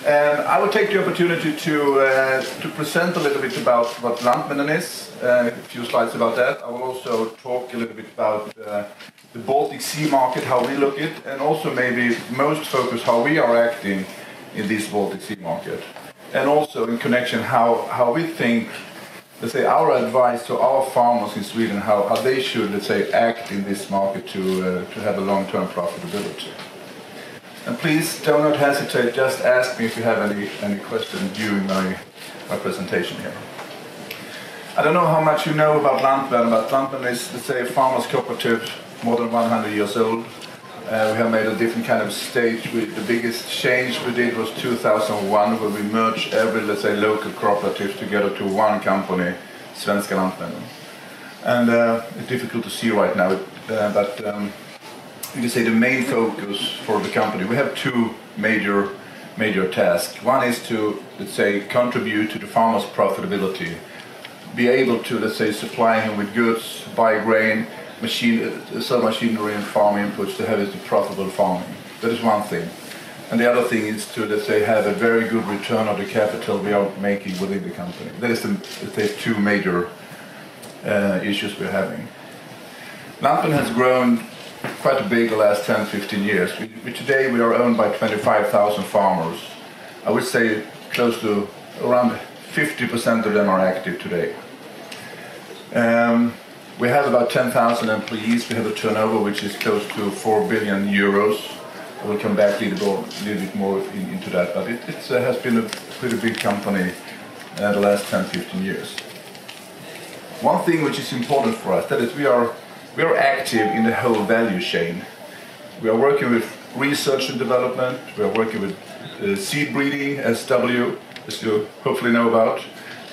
And I will take the opportunity to present a little bit about what Lantmännen is, a few slides about that. I will also talk a little bit about the Baltic Sea market, how we look at it, and also maybe most focus how we are acting in this Baltic Sea market. And also in connection how we think, let's say, our advice to our farmers in Sweden, how they should, let's say, act in this market to have a long-term profitability. And please do not hesitate, just ask me if you have any questions during my presentation here. I don't know how much you know about Lantmännen, but Lantmännen is, let's say, a farmers cooperative more than 100 years old. We have made a different kind of stage. The biggest change we did was 2001, where we merged every, let's say, local cooperative together to one company, Svenska Lantmännen. And it's difficult to see right now, but you can say the main focus for the company. We have two major tasks. One is to, let's say, contribute to the farmer's profitability, be able to, let's say, supply him with goods, buy grain, sell machinery and farm inputs to have it profitable farming. That is one thing. And the other thing is to, let's say, have a very good return on the capital we are making within the company. That is the, let's say, two major issues we're having. Lantmännen has grown quite big the last 10-15 years. Today we are owned by 25,000 farmers. I would say close to around 50% of them are active today. We have about 10,000 employees. We have a turnover which is close to 4 billion euros. I will come back a little bit more into that, but it has been a pretty big company the last 10-15 years. One thing which is important for us, that is we are active in the whole value chain. We are working with research and development. We are working with seed breeding, SW, as you hopefully know about.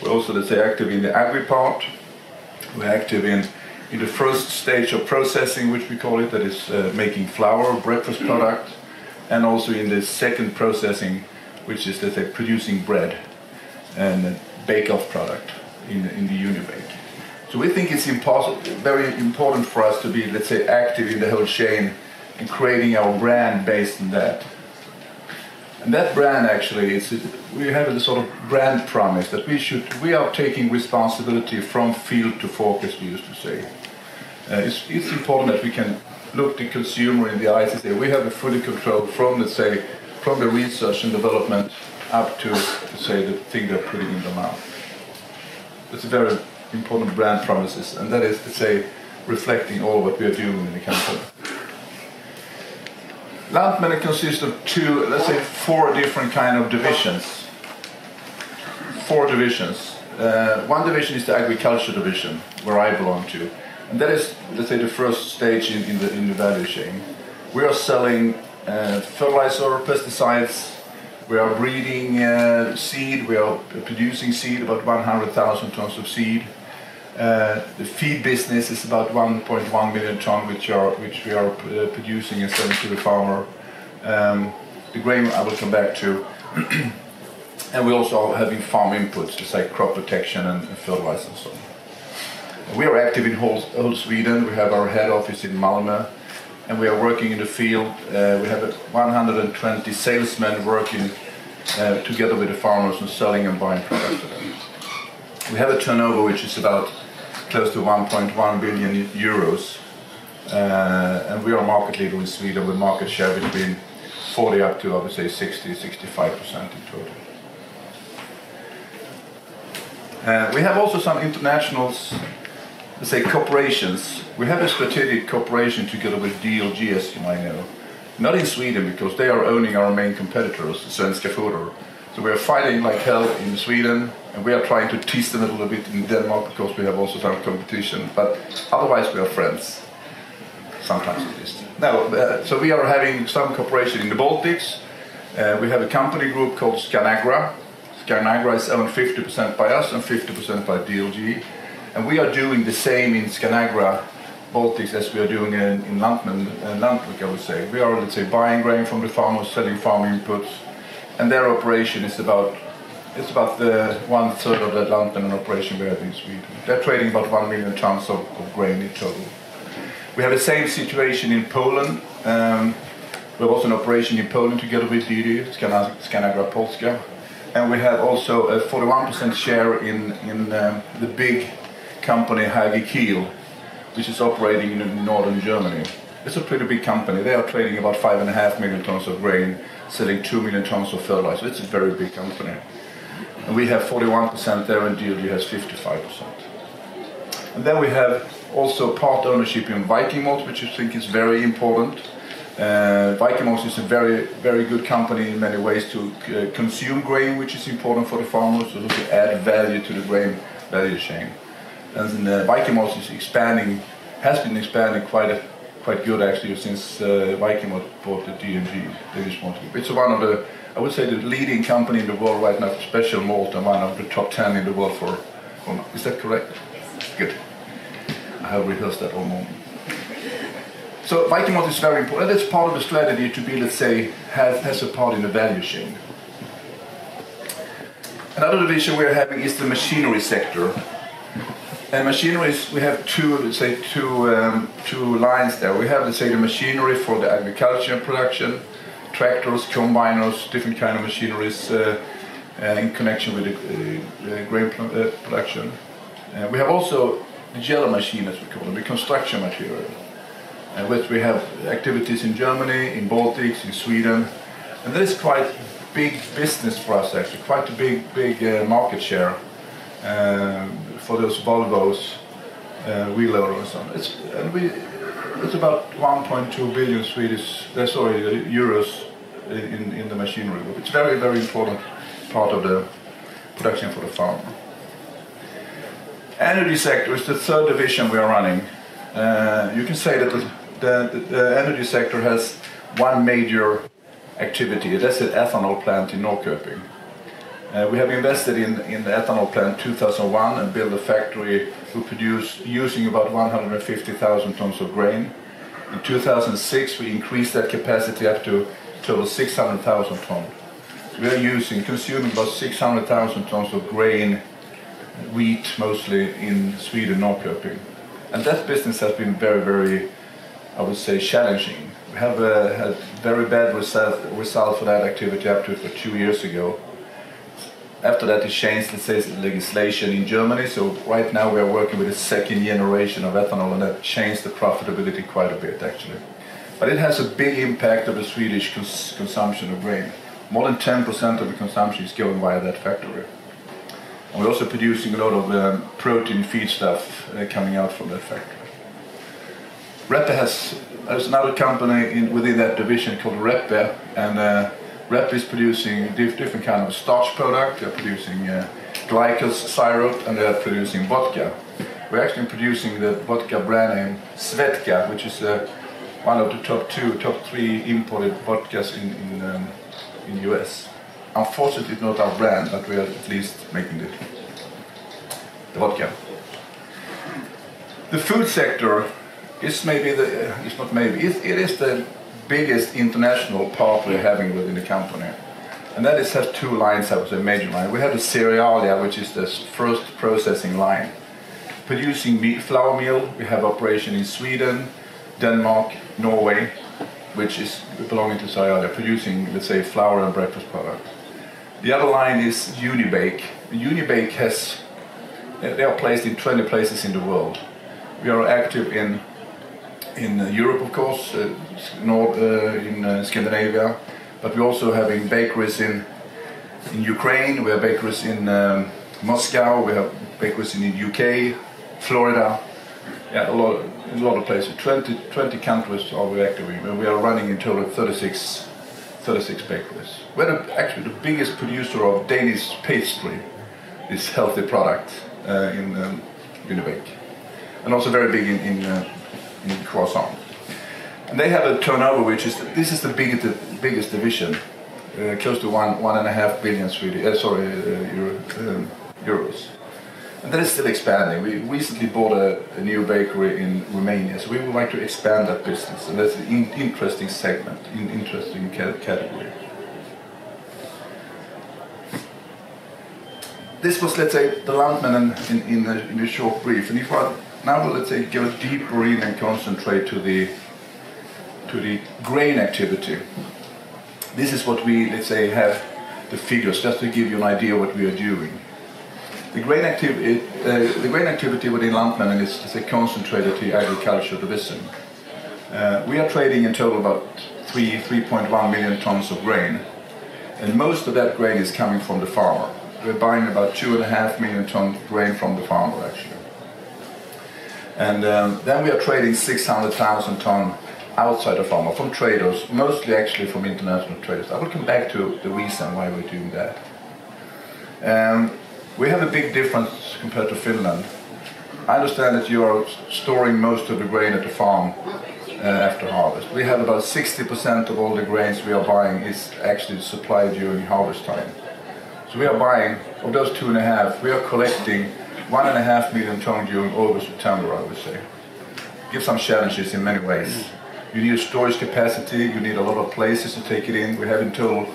We're also, let's say, active in the agri part. We're active in the first stage of processing, which we call it, that is making flour, breakfast product, and also in the second processing, which is, let's say, producing bread and bake-off product in the Unibake. So we think it's very important for us to be, let's say, active in the whole chain and creating our brand based on that. And that brand actually, we have a sort of brand promise that we are taking responsibility from field to fork, as we used to say. It's important that we can look the consumer in the eyes and say we have a fully control from, let's say, from the research and development up to say, the thing they're putting in the mouth. It's a very important brand promises, and that is to say, reflecting all what we are doing in the company. Lantmännen consists of four different kind of divisions. Four divisions. One division is the agriculture division, where I belong to, and that is, let's say, the first stage in the value chain. We are selling fertilizer, pesticides. We are breeding seed. We are producing seed, about 100,000 tons of seed. The feed business is about 1.1 million tons, which we are producing and selling to the farmer. The grain I will come back to. And we also are having farm inputs, just like crop protection and fertilizer and so on. We are active in whole Sweden. We have our head office in Malmö, and we are working in the field. We have 120 salesmen working together with the farmers and selling and buying products to them. We have a turnover which is about close to 1.1 billion euros, and we are market leader in Sweden with market share between 40 up to, I would say, 60-65% in total. We have also some international, let's say, cooperations. We have a strategic cooperation together with DLG, as you might know. Not in Sweden, because they are owning our main competitors, Svenska Foder. So we are fighting like hell in Sweden, and we are trying to tease them a little bit in Denmark, because we have also some competition. But otherwise we are friends, sometimes at least. So we are having some cooperation in the Baltics. We have a company group called Scanagra. Scanagra is owned 50% by us and 50% by DLG. And we are doing the same in Scanagra Baltics as we are doing in Lantmännen Baltic, I would say. We are, let's say, buying grain from the farmers, selling farm inputs, and their operation is about the 1/3 of the Lantmännen operation we have in Sweden. They're trading about 1 million tons of grain in total. We have the same situation in Poland. We have also an operation in Poland together with DD, Skanagra Polska. And we have also a 41% share in the big company Hagi Kiel, which is operating in northern Germany. It's a pretty big company. They are trading about 5.5 million tons of grain, selling 2 million tons of fertilizer. It's a very big company. And we have 41% there, and DLG has 55%. And then we have also part ownership in Viking Malt, which I think is very important. Viking Malt is a very, very good company in many ways to consume grain, which is important for the farmers, so to add value to the grain value chain. And Viking Malt is expanding, has been expanding quite good actually since Viking Malt bought the D&G, Danish Malt Group. It's one of the, I would say, the leading company in the world right now for special malt, and one of the top 10 in the world for is that correct? Yes. Good. I have rehearsed that all morning. So Viking Malt is very important. It's part of the strategy to be, let's say, has a part in the value chain. Another division we're having is the machinery sector. And machineries, we have two lines there. We have, let's say, the machinery for the agriculture production, tractors, combiners, different kind of machineries in connection with the grain production. We have also the yellow machine, as we call it, the construction material, which we have activities in Germany, in Baltics, in Sweden, and that is quite big business for us actually, quite a big market share. For those Volvos, wheel loaders, it's about 1.2 billion euros in the machinery group. It's very, very important part of the production for the farmer. Energy sector is the third division we are running. You can say that the energy sector has one major activity. That's the ethanol plant in Norrköping. We have invested in the ethanol plant 2001 and built a factory who produced using about 150,000 tons of grain. In 2006 we increased that capacity up to a total 600,000 tons. So we are consuming about 600,000 tons of grain, wheat mostly in Sweden, Norrköping. And that business has been very, very, I would say, challenging. We have had very bad result for that activity up to 2 years ago. After that, it changed, let's say, legislation in Germany. So right now we are working with the second generation of ethanol, and that changed the profitability quite a bit, actually. But it has a big impact on the Swedish consumption of grain. More than 10% of the consumption is going via that factory. And we're also producing a lot of protein feed stuff coming out from that factory. There's another company within that division called Reppe, and Reppe is producing different kind of starch product. They're producing glycol syrup, and they're producing vodka. We're actually producing the vodka brand name Svetka, which is one of the top 3 imported vodkas in US. Unfortunately, it's not our brand, but we are at least making the vodka. The food sector is it is the biggest international part we're having within the company. And that has 2 lines, I would say, major line. We have the cerealia, which is the first processing line. Producing flour meal, we have operation in Sweden, Denmark, Norway, which is belonging to cerealia, producing, let's say, flour and breakfast product. The other line is Unibake. Unibake they are placed in 20 places in the world. We are active in Europe, of course, in Scandinavia, but we're also having bakeries in Ukraine, we have bakeries in Moscow, we have bakeries in the UK, Florida, a lot of places. 20 countries are we active in, and we are running in total 36 bakeries. We're actually the biggest producer of Danish pastry, this healthy product in Unibake, and also very big in croissant. And they have a turnover this is the biggest division, close to 1.5 billion euros. And that is still expanding. We recently bought a new bakery in Romania, so we would like to expand that business, and that's an interesting segment, interesting category. This was, let's say, the Lantmännen in a short brief, and if I now, let's say, go deeper in and concentrate to the to the grain activity. This is what we, let's say, have the figures, just to give you an idea what we are doing. The grain activity within Lantmännen is a concentrated to agriculture division. We are trading in total about 3.1 million tons of grain, and most of that grain is coming from the farmer. We're buying about 2.5 million tons of grain from the farmer actually. And then we are trading 600,000 tons outside the farmer, from traders, mostly actually from international traders. I will come back to the reason why we're doing that. We have a big difference compared to Finland. I understand that you are storing most of the grain at the farm after harvest. We have about 60% of all the grains we are buying is actually supplied during harvest time. So we are buying, of those 2.5, we are collecting 1.5 million tons during August, September, I would say. Give some challenges in many ways. You need a storage capacity, you need a lot of places to take it in. We have in total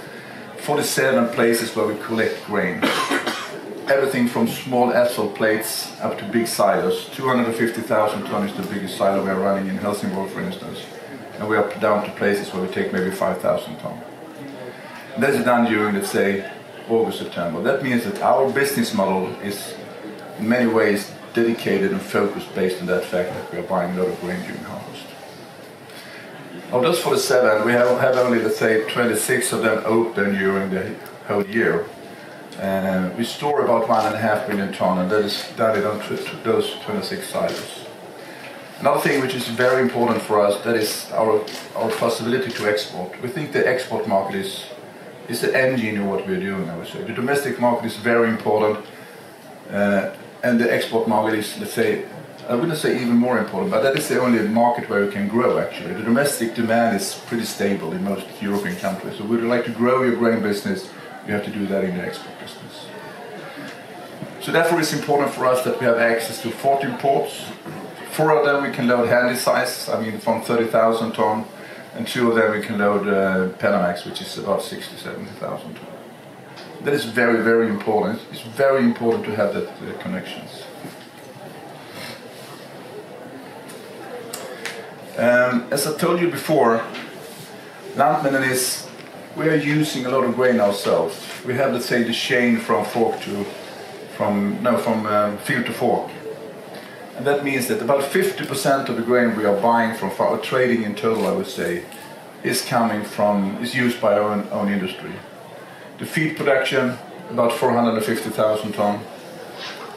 47 places where we collect grain. Everything from small asphalt plates up to big silos. 250,000 tons is the biggest silo we are running in Helsingborg, for instance. And we are down to places where we take maybe 5,000 tons. And that is done during, let's say, August, September. That means that our business model is in many ways dedicated and focused based on that fact that we are buying a lot of grain during harvest. Of those 47, we have only, let's say, 26 of them open during the whole year. We store about 1.5 million tons, and that is done on those 26 silos. Another thing which is very important for us, that is our possibility to export. We think the export market is the engine of what we're doing, I would say. The domestic market is very important, and the export market is, let's say, I wouldn't say even more important, but that is the only market where we can grow actually. The domestic demand is pretty stable in most European countries. So if you'd like to grow your grain business, you have to do that in the export business. So therefore it's important for us that we have access to 14 ports. 4 of them we can load handy size, I mean from 30,000 tons, and 2 of them we can load Panamax, which is about 60,000 to 70,000 tons. That is very, very important. It's very important to have that connections. As I told you before, Lantmännen we are using a lot of grain ourselves. We have, let's say, the chain from field to fork. And that means that about 50% of the grain we are buying from farm, trading in total, I would say, is used by our own industry. The feed production, about 450,000 tons.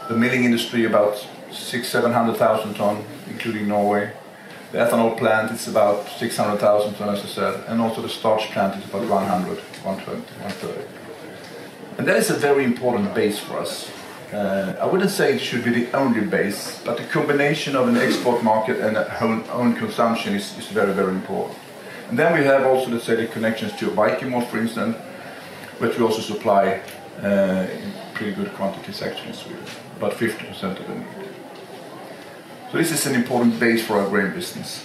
The milling industry, about 600,000–700,000 tons, including Norway. The ethanol plant is about 600,000 tons, as I said, and also the starch plant is about 100, 120, 130. And that is a very important base for us. I wouldn't say it should be the only base, but the combination of an export market and own consumption is very, very important. And then we have also, let's say, the connections to Viking malt, for instance, which we also supply in pretty good quantities actually in Sweden, about 50% of the need. So this is an important base for our grain business.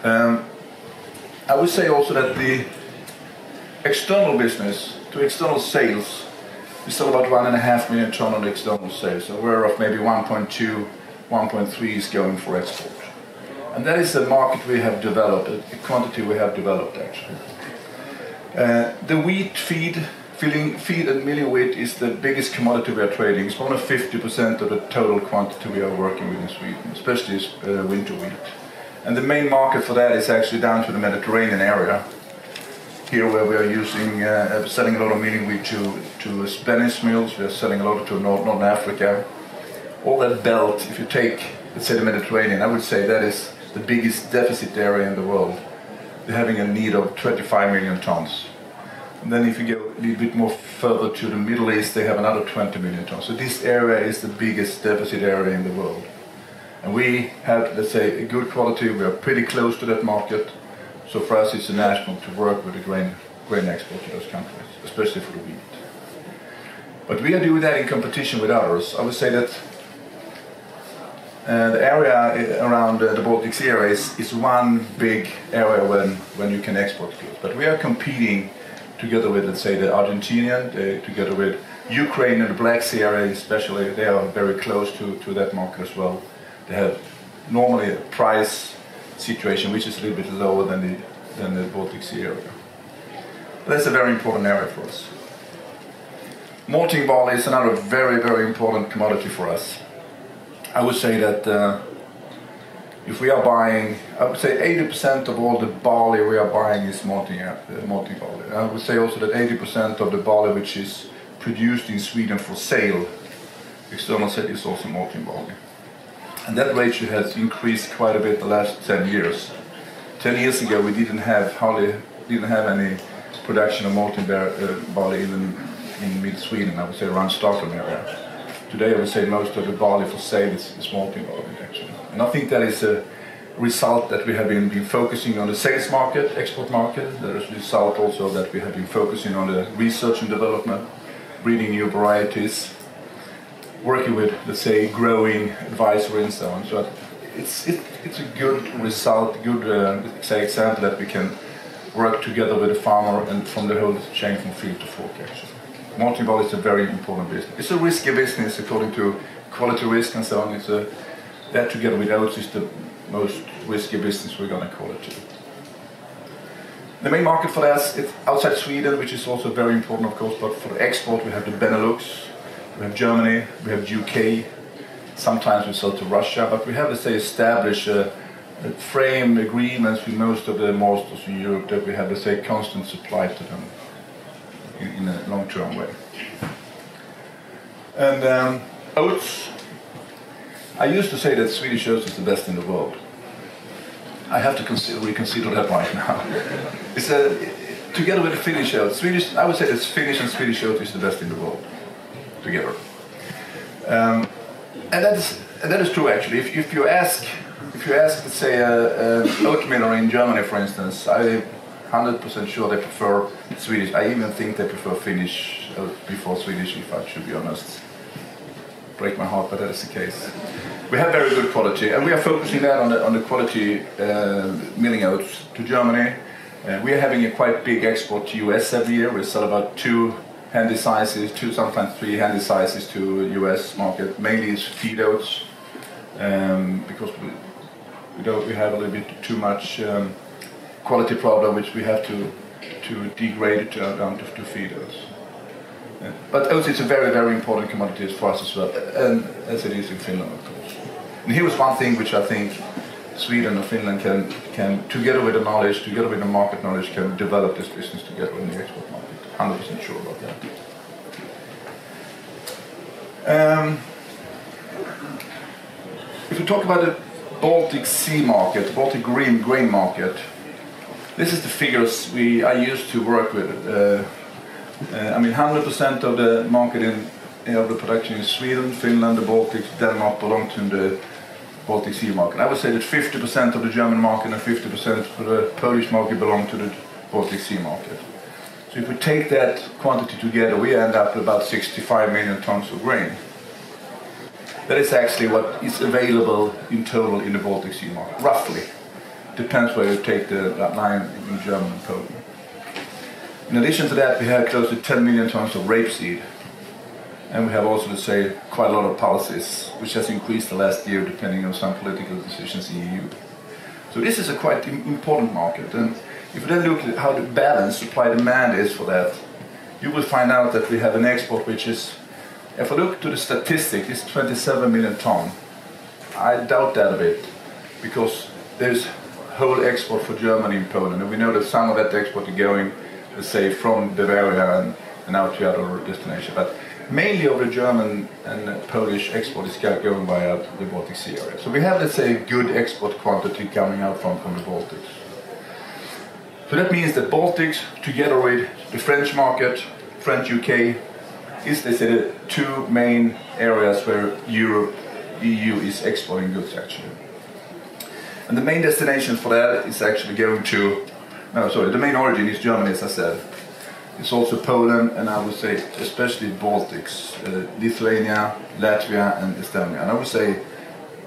I would say also that the external business, to external sales, we sell about 1.5 million tons on the external sales, so whereof maybe 1.2, 1.3 is going for export. And that is a market we have developed, a quantity we have developed actually. The wheat feed and milling wheat is the biggest commodity we are trading. It's more than 50% of the total quantity we are working with in Sweden, especially winter wheat. And the main market for that is actually down to the Mediterranean area. Here where we are selling a lot of milling wheat to Spanish mills, we are selling a lot to Northern Africa. All that belt, if you take, let's say, the Mediterranean, I would say that is the biggest deficit area in the world. They're having a need of 25 million tons. And then if you go a little bit more further to the Middle East, they have another 20 million tons. So this area is the biggest deficit area in the world. And we have, let's say, a good quality. We are pretty close to that market. So for us it's national to work with the grain export to those countries, especially for the wheat. But we are doing that in competition with others. I would say that the area around the Baltic Sea area is one big area when you can export goods. But we are competing together with, let's say, the Argentinian, together with Ukraine and the Black Sea area especially. They are very close to that market as well. They have normally a price situation, which is a little bit lower than the Baltic Sea area. But that's a very important area for us. Malting barley is another very, very important commodity for us. I would say that if we are buying, I would say 80% of all the barley we are buying is malting barley. I would say also that 80% of the barley which is produced in Sweden for sale, external sale, is also malting barley. And that ratio has increased quite a bit the last 10 years. 10 years ago we didn't have any production of malting barley in mid-Sweden, I would say around Stockholm area. Today I would say most of the barley for sale is malting barley actually. And I think that is a result that we have been focusing on the sales market, export market. That is a result also that we have been focusing on the research and development, breeding new varieties, working with, let's say, growing advisory and so on. So it's a good result, good example that we can work together with the farmer and from the whole chain from field to fork actually. Malting barley is a very important business. It's a risky business according to quality risk and so on. That together with oats is the most risky business we're going to call it to. The main market for that is outside Sweden, which is also very important of course, but for the export we have the Benelux, we have Germany, we have UK, sometimes we sell to Russia, but we have, let's say, established frame agreements with most of the masters in Europe that we have, let's say, constant supply to them in a long-term way. And oats, I used to say that Swedish oats is the best in the world. I have to reconsider that right now. It's together with the Finnish oats, I would say that Finnish and Swedish oats is the best in the world together. And that is true actually. If you ask, let's say, an oat miller in Germany, for instance, I'm 100% sure they prefer Swedish. I even think they prefer Finnish before Swedish, if I should be honest. Break my heart, but that is the case. We have very good quality, and we are focusing that on the quality milling oats to Germany. We are having a quite big export to US every year. We sell about 2 handy sizes, 2 sometimes 3 handy sizes to US market. Mainly it's feed oats, because we have a little bit too much quality problem, which we have to degrade it down to feed oats. But oats is a very, very important commodity for us as well, and as it is in Finland, of course. And here is one thing which I think Sweden and Finland can together with the knowledge, together with the market knowledge, can develop this business together in the export market. 100% sure about that. If we talk about the Baltic Sea market, the Baltic grain market, this is the figures I used to work with. 100% of the market of the production in Sweden, Finland, the Baltics, Denmark belong to the Baltic Sea market. I would say that 50% of the German market and 50% of the Polish market belong to the Baltic Sea market. So if we take that quantity together, we end up with about 65 million tons of grain. That is actually what is available in total in the Baltic Sea market, roughly. Depends where you take that line in Germany and Poland. In addition to that, we have close to 10 million tons of rapeseed. And we have also, let's say, quite a lot of pulses, which has increased the last year depending on some political decisions in the EU. So this is a quite important market. And if we then look at how the balance supply-demand is for that, you will find out that we have an export which is, if I look to the statistic, it's 27 million tons. I doubt that a bit, because there's whole export for Germany and Poland, and we know that some of that export is going, let's say, from Bavaria and out to other destinations. But mainly of the German and Polish export is going via the Baltic Sea area. So we have, let's say, a good export quantity coming out from the Baltics. So that means that Baltics, together with the French market, French UK, is, they say, the 2 main areas where Europe, EU is exporting goods actually. And the main destination for that is actually going to, the main origin is Germany, as I said. It's also Poland, and I would say especially Baltics, Lithuania, Latvia and Estonia. And I would say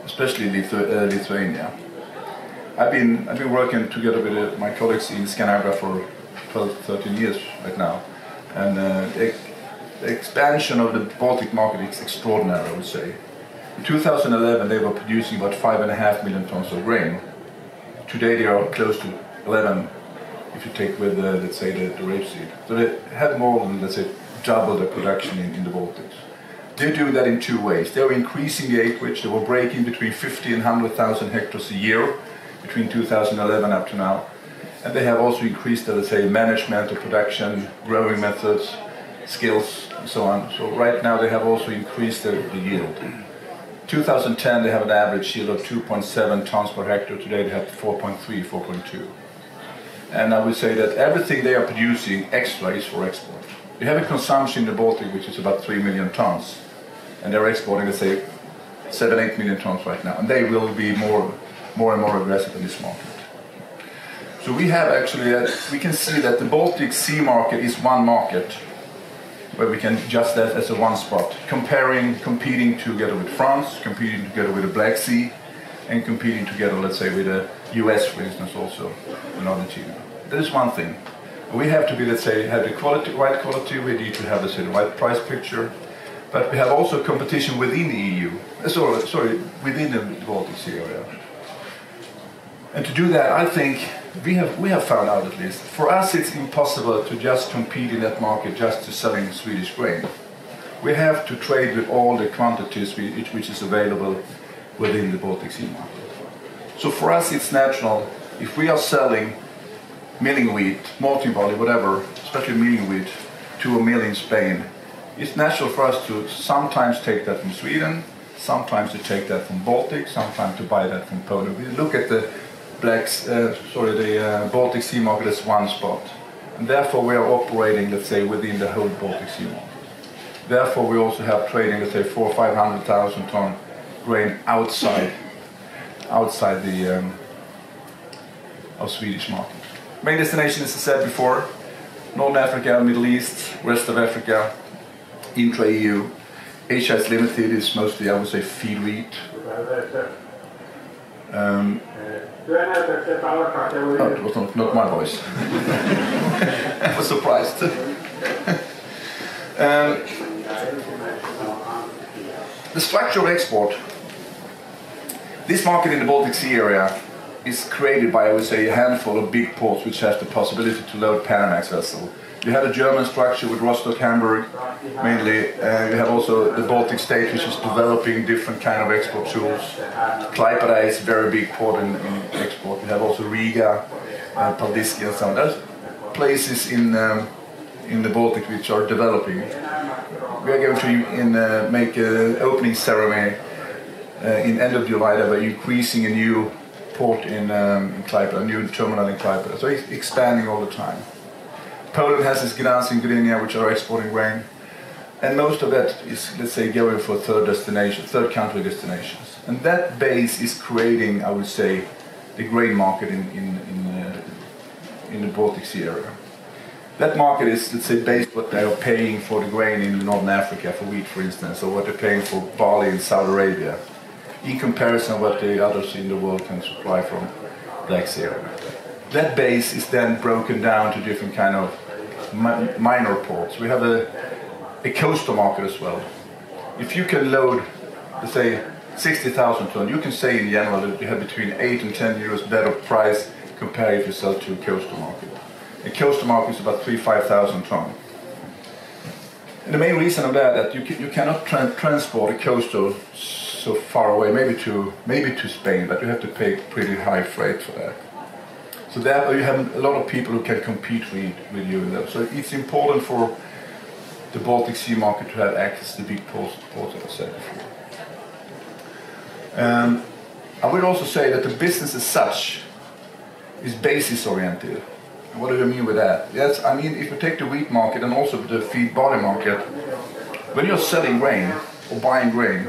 especially Lithuania. I've been working together with my colleagues in Scandinavia for 12-13 years right now. And the expansion of the Baltic market is extraordinary, I would say. In 2011 they were producing about 5.5 million tons of grain. Today they are close to 11 if you take with, let's say, the rapeseed. So they have more than, let's say, double the production in the Baltics. They do that in two ways. They are increasing the acreage. They were breaking between 50 and 100,000 hectares a year between 2011 up to now. And they have also increased, let's say, management of production, growing methods, skills, and so on. So right now they have also increased the yield. 2010 they have an average yield of 2.7 tons per hectare. Today they have 4.3, 4.2. And I would say that everything they are producing extra is for export. They have a consumption in the Baltic which is about 3 million tons. And they're exporting, let's say, 7-8 million tons right now. And they will be more and more aggressive in this market. So we have actually, we can see that the Baltic Sea market is one market where we can just that as a one spot, competing together with France, competing together with the Black Sea, and competing together, let's say, with the US, for instance, also in Argentina. That is one thing. We have to be, let's say, have the right quality, we need to have, let's say, the right price picture, but we have also competition within the EU, within the Baltic Sea area. And to do that, I think we have found out at least, for us it's impossible to just compete in that market just to selling Swedish grain. We have to trade with all the quantities which is available within the Baltic Sea market. So for us it's natural, if we are selling milling wheat, malting barley, whatever, especially milling wheat, to a mill in Spain, it's natural for us to sometimes take that from Sweden, sometimes to take that from Baltic, sometimes to buy that from Poland. We look at the Baltic Sea market as one spot, and therefore we are operating, let's say, within the whole Baltic Sea market. Therefore we also have trading, let's say, 400,000 or 500,000 ton grain outside the of Swedish market. Main destination, as I said before, Northern Africa, Middle East, rest of Africa, intra-EU. Asia is limited, it's mostly, I would say, feed wheat. Oh, it was not my voice. I was surprised. The structure of export. This market in the Baltic Sea area is created by, I would say, a handful of big ports which have the possibility to load Panamax vessels. You have a German structure with Rostock, Hamburg, mainly. You have also the Baltic state, which is developing different kind of export tools. Klaipėda is a very big port in export. You have also Riga, Paldiski and so on. There's places in the Baltic which are developing. We are going to make an opening ceremony in end of July by increasing a new port in Klaipėda, a new terminal in Klaipėda. So it's expanding all the time. Poland has its Gdańsk and Gdynia, which are exporting grain, and most of that is, let's say, going for third country destinations. And that base is creating, I would say, the grain market in the Baltic Sea area. That market is, let's say, based what they are paying for the grain in Northern Africa, for wheat, for instance, or what they're paying for barley in Saudi Arabia, in comparison what the others in the world can supply from Black Sea area. That base is then broken down to different kind of minor ports. We have a coastal market as well. If you can load, let's say, 60,000 tons, you can say in general that you have between 8 and 10 euros better price compared if you sell to a coastal market. A coastal market is about 3,000–5,000 tons. And the main reason of that you cannot transport a coastal so far away, maybe to Spain, but you have to pay pretty high freight for that. So there you have a lot of people who can compete with you in that. So it's important for the Baltic Sea market to have access to big ports, as I said before. I would also say that the business as such is basis oriented. What do I mean with that? Yes, I mean if you take the wheat market and also the feed barley market, when you're selling grain or buying grain,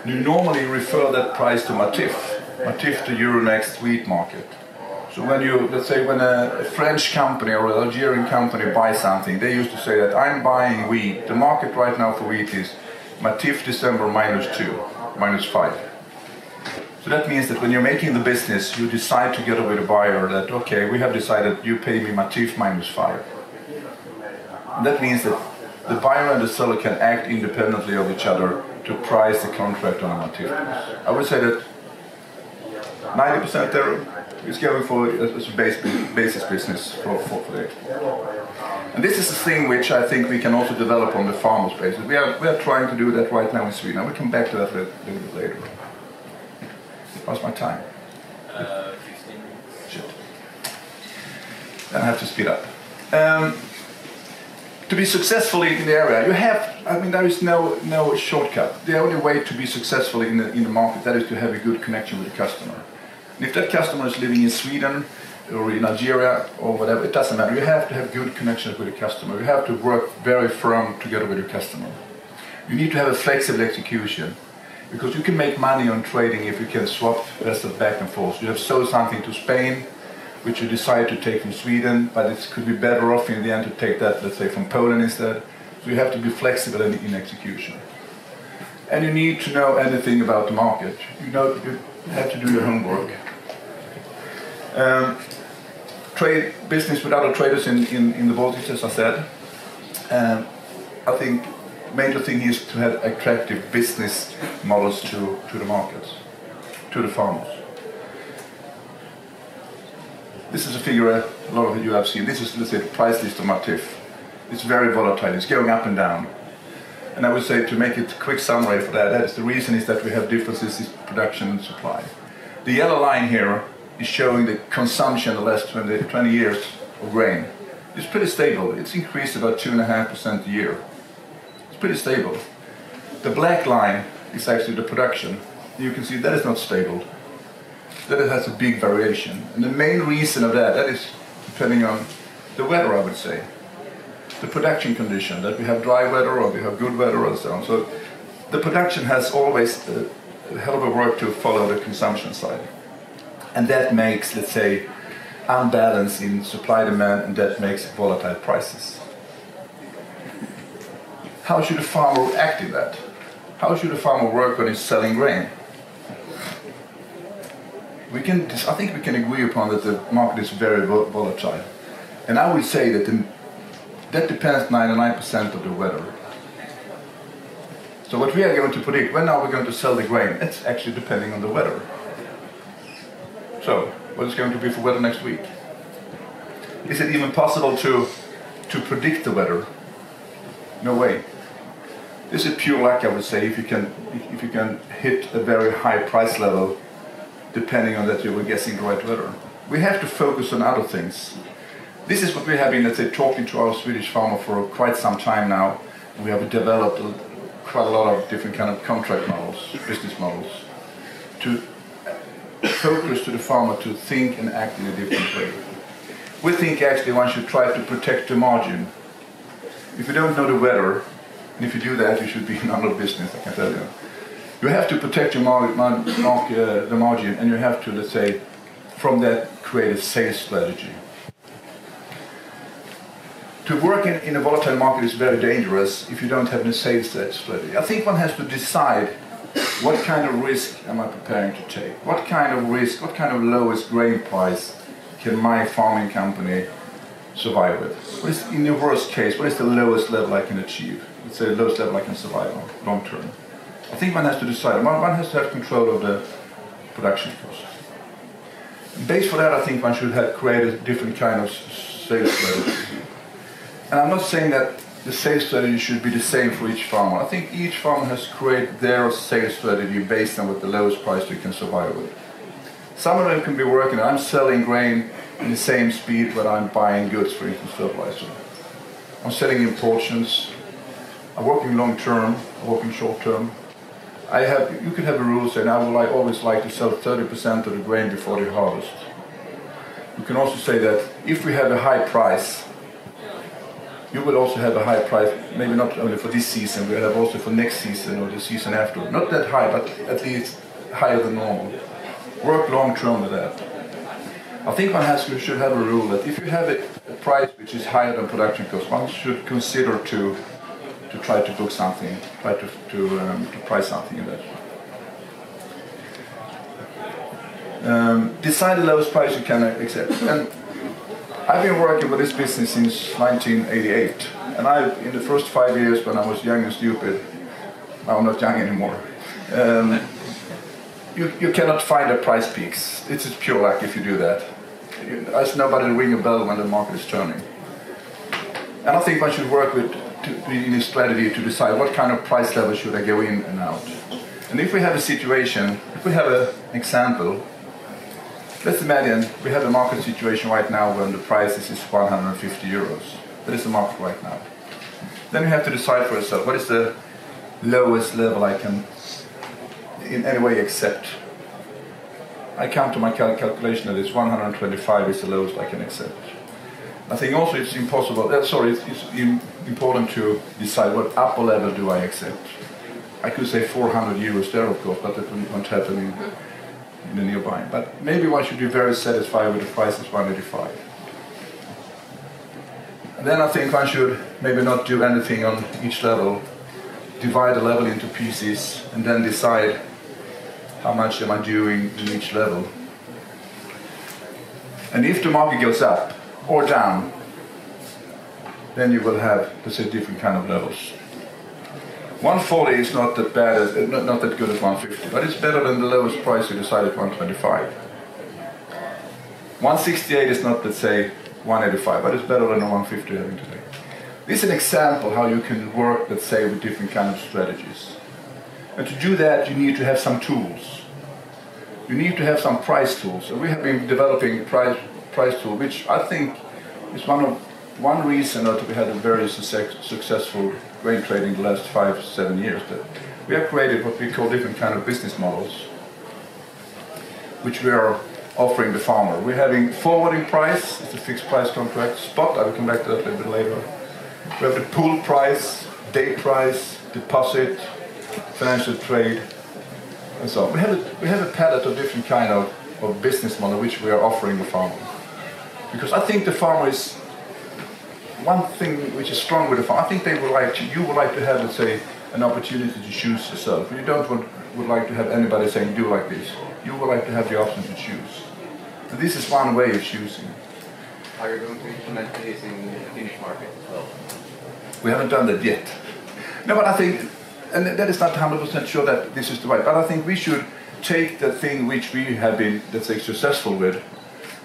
you normally refer that price to Matif to Euronext wheat market. So when you, let's say, when a French company or an Algerian company buys something, they used to say that I'm buying wheat. The market right now for wheat is Matif December -2, -5. So that means that when you're making the business, you decide together with a buyer that, okay, we have decided you pay me Matif -5. And that means that the buyer and the seller can act independently of each other to price the contract on a Matif. I would say that 90% there, It's going for as a basis business for the export. And this is a thing which I think we can also develop on the farmers basis. We are trying to do that right now in Sweden. I will come back to that a little bit later. How's my time? 15 minutes. Shit. Then I have to speed up. To be successful in the area, you have, I mean, there is no shortcut. The only way to be successful in the market, that is to have a good connection with the customer. And if that customer is living in Sweden or in Nigeria or whatever, it doesn't matter. You have to have good connections with the customer. You have to work very firm together with your customer. You need to have a flexible execution, because you can make money on trading if you can swap vessels back and forth. You have sold something to Spain, which you decide to take from Sweden, but it could be better off in the end to take that, let's say, from Poland instead. So you have to be flexible in execution. And you need to know anything about the market. You have to do your homework. Trade business with other traders in the Baltics, as I said. I think major thing is to have attractive business models to the markets, to the farmers. This is a figure a lot of you have seen. This is, let's say, the price list of Matif. It's very volatile. It's going up and down. And I would say, to make it a quick summary for that is the reason is that we have differences in production and supply. The yellow line here is showing the consumption in the last 20 years of grain. It's pretty stable. It's increased about 2.5% a year. It's pretty stable. The black line is actually the production. You can see that is not stable. That it has a big variation. And the main reason of that is depending on the weather, I would say. The production condition, that we have dry weather or we have good weather and so on. So the production has always a hell of a work to follow the consumption side. And that makes, let's say, unbalance in supply demand, and that makes volatile prices. How should a farmer act in that? How should a farmer work when he's selling grain? I think we can agree upon that the market is very volatile. And I would say that that depends 99% of the weather. So what we are going to predict, when are we going to sell the grain? It's actually depending on the weather. So, what is going to be for weather next week? Is it even possible to predict the weather? No way. This is pure luck, I would say, if you can hit a very high price level, depending on that you were guessing the right weather. We have to focus on other things. This is what we have been, let's say, talking to our Swedish farmer for quite some time now. We have developed quite a lot of different kind of contract models, business models, to focus to the farmer to think and act in a different way. We think actually one should try to protect the margin. If you don't know the weather, and if you do that, you should be in another business, I can tell you. You have to protect your the margin, and you have to, let's say, from that create a sales strategy. To work in a volatile market is very dangerous if you don't have a sales strategy. I think one has to decide what kind of risk am I preparing to take? What kind of risk, what kind of lowest grain price can my farming company survive with? What is, in the worst case, what is the lowest level I can achieve? Let's say the lowest level I can survive on long term. I think one has to decide. One has to have control of the production cost. Based for that, I think one should have created a different kind of sales strategy. And I'm not saying that the sales strategy should be the same for each farmer. I think each farmer has created their sales strategy based on what the lowest price they can survive with. Some of them can be working. I'm selling grain in the same speed when I'm buying goods, for instance, fertilizer. I'm selling in portions. I'm working long term. I'm working short term. You could have a rule saying I would always like to sell 30% of the grain before the harvest. You can also say that if we have a high price, you will also have a high price, maybe not only for this season, we will have also for next season or the season after. Not that high, but at least higher than normal. Work long term with that. I think one should have a rule that if you have a price which is higher than production cost, one should consider to try to book something, try to price something in that. Decide the lowest price you can accept. And I've been working with this business since 1988. And in the first 5 years when I was young and stupid, now I'm not young anymore, you cannot find a price peaks. It's just pure luck if you do that. There's nobody to ring a bell when the market is turning. And I think one should work in a strategy to decide what kind of price level should I go in and out. And if we have a situation, if we have an example, let's imagine we have a market situation right now when the price is 150 euros. That is the market right now. Then you have to decide for yourself, what is the lowest level I can in any way accept? I come to my calculation that it's 125 is the lowest I can accept. I think also it's important to decide what upper level do I accept. I could say 400 euros there, of course, but that won't happen in the nearby. But maybe one should be very satisfied with the price is 185. And then I think one should maybe not do anything on each level, divide the level into pieces, and then decide how much am I doing in each level. And if the market goes up or down, then you will have, let's say, different kind of levels. 140 is not that bad, not that good as 150, but it's better than the lowest price you decided 125. 168 is not, let's say, 185, but it's better than the 150 you're having today. This is an example how you can work, let's say, with different kind of strategies. And to do that, you need to have some tools. You need to have some price tools. And we have been developing a price tool, which I think is one reason that we had a very successful grain trading the last 5-7 years. That we have created what we call different kind of business models, which we are offering the farmer. We're having forwarding price, it's a fixed price contract, spot, I will come back to that a little bit later. We have the pool price, day price, deposit, financial trade, and so on. We have a palette of different kind of business model which we are offering the farmer. Because I think the farmer is one thing which is strong with the farmer. I think you would like to have, let's say, an opportunity to choose yourself. You don't would like to have anybody saying do like this. You would like to have the option to choose. So this is one way of choosing. Are you going to implement this in the Finnish market as well? We haven't done that yet. No, but I think, and that is not 100% sure that this is the right, but I think we should take the thing which we have been, let's say, successful with,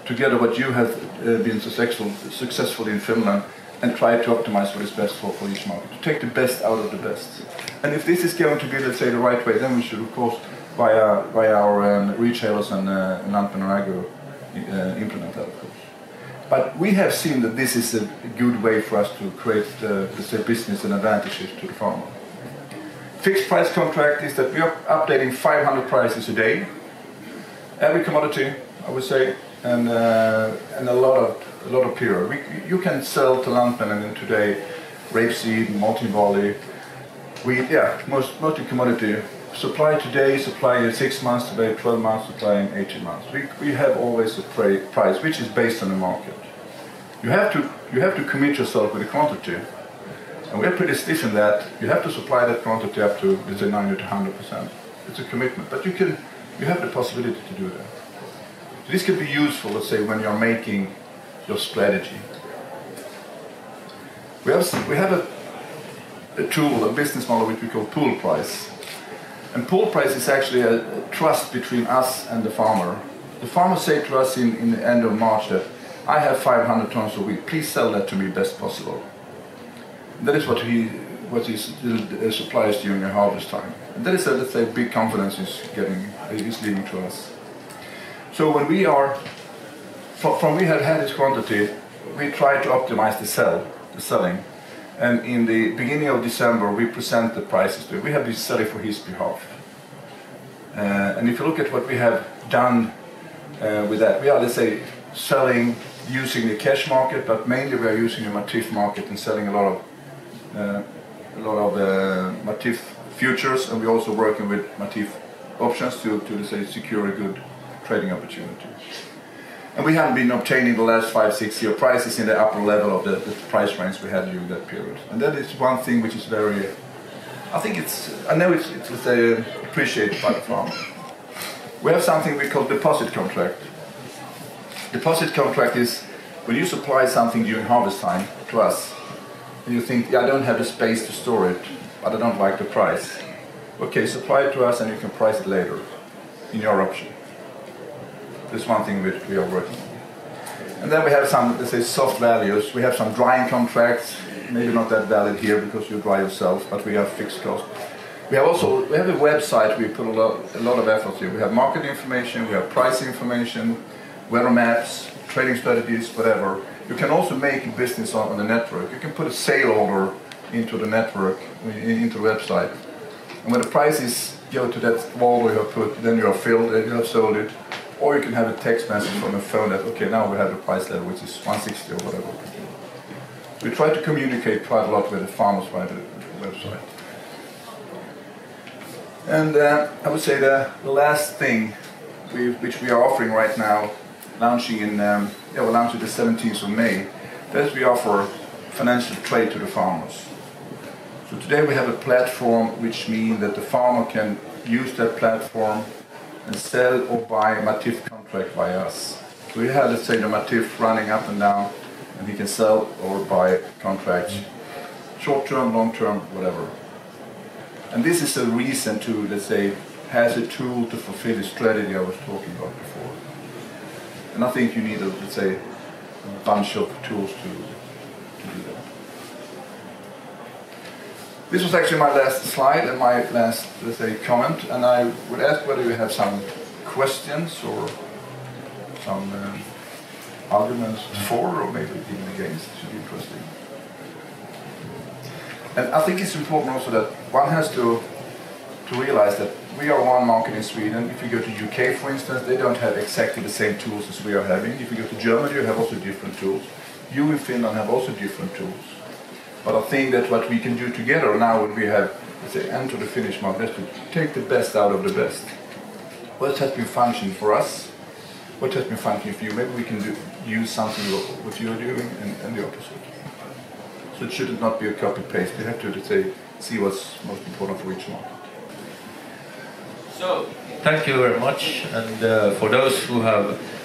together what you have been successful in Finland, and try to optimize what is best for each market, to take the best out of the best. And if this is going to be, let's say, the right way, then we should, of course, by our retailers and Lantmännen Agro implement that, of course. But we have seen that this is a good way for us to create, let's say, business and advantages to the farmer. Fixed price contract is that we are updating 500 prices a day, every commodity, I would say, and a lot of period. You can sell to Lantmännen today rapeseed, multi-volley, wheat, mostly commodity. Supply today, supply in 6 months, today 12 months, supply in 18 months. We have always a price which is based on the market. You have to commit yourself with the quantity, and we're pretty stiff in that. You have to supply that quantity up to, let's say, 90 to 100%. It's a commitment, but you have the possibility to do that. So this can be useful, let's say, when you're making your strategy. We have a tool, a business model which we call pool price. And pool price is actually a trust between us and the farmer. The farmer said to us in the end of March that I have 500 tons of wheat, please sell that to me best possible. And that is what he supplies during the harvest time. And that is a, let's say, big confidence is leading to us. So when we have had this quantity, we try to optimize the selling. And in the beginning of December, we present the prices to him. We have been selling for his behalf. And if you look at what we have done with that, we are, let's say, selling using the cash market, but mainly we are using the Matif market and selling a lot of Matif futures, and we're also working with Matif options to let's say, secure a good trading opportunity. And we have been obtaining the last 5-6 year prices in the upper level of the price range we had during that period. And that is one thing which is very, I know it's let's say, appreciated by the farmer. We have something we call deposit contract. Deposit contract is when you supply something during harvest time to us, and you think, I don't have the space to store it, but I don't like the price. Okay, supply it to us and you can price it later. in your option. This is one thing which we are working on. And then we have some, let's say, soft values. We have some drying contracts, maybe not that valid here because you dry yourself, but we have fixed cost. We have a website we put a lot of effort to. We have market information, we have price information, weather maps, trading strategies, whatever. You can also make a business on the network. You can put a sale order into the network, into the website. And when the prices go to that order you have put, then you have filled it, you have sold it. Or you can have a text message from a phone that, okay, now we have the price level, which is 160 or whatever. We try to communicate quite a lot with the farmers via the website. And I would say the last thing which we are offering right now, launching in, we'll launch it the 17th of May, that we offer financial trade to the farmers. So today we have a platform which means that the farmer can use that platform and sell or buy a MATIF contract by us. So we have, let's say, the MATIF running up and down, and he can sell or buy contracts, short-term, long-term, whatever. And this is a reason to, let's say, has a tool to fulfill the strategy I was talking about before. And I think you need, let's say, a bunch of tools to do that. This was actually my last slide and my last, let's say, comment, and I would ask whether you have some questions or some arguments for or maybe even against. It should be interesting. And I think it's important also that one has to realize that we are one market in Sweden. If you go to UK, for instance, they don't have exactly the same tools as we are having. If you go to Germany, you have also different tools. You in Finland have also different tools. But I think that what we can do together now when we have, let's say, entered the Finnish market is to take the best out of the best. What has been functioning for us? What has been functioning for you? Maybe we can use something what you're doing and the opposite. So it should not be a copy-paste. You have to, let's say, see what's most important for each market. So, thank you very much. And for those who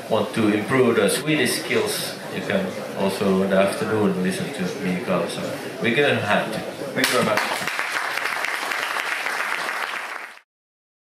want to improve the Swedish skills, you can also in the afternoon listen to Mikael. So we give him a hand. Thank you very much.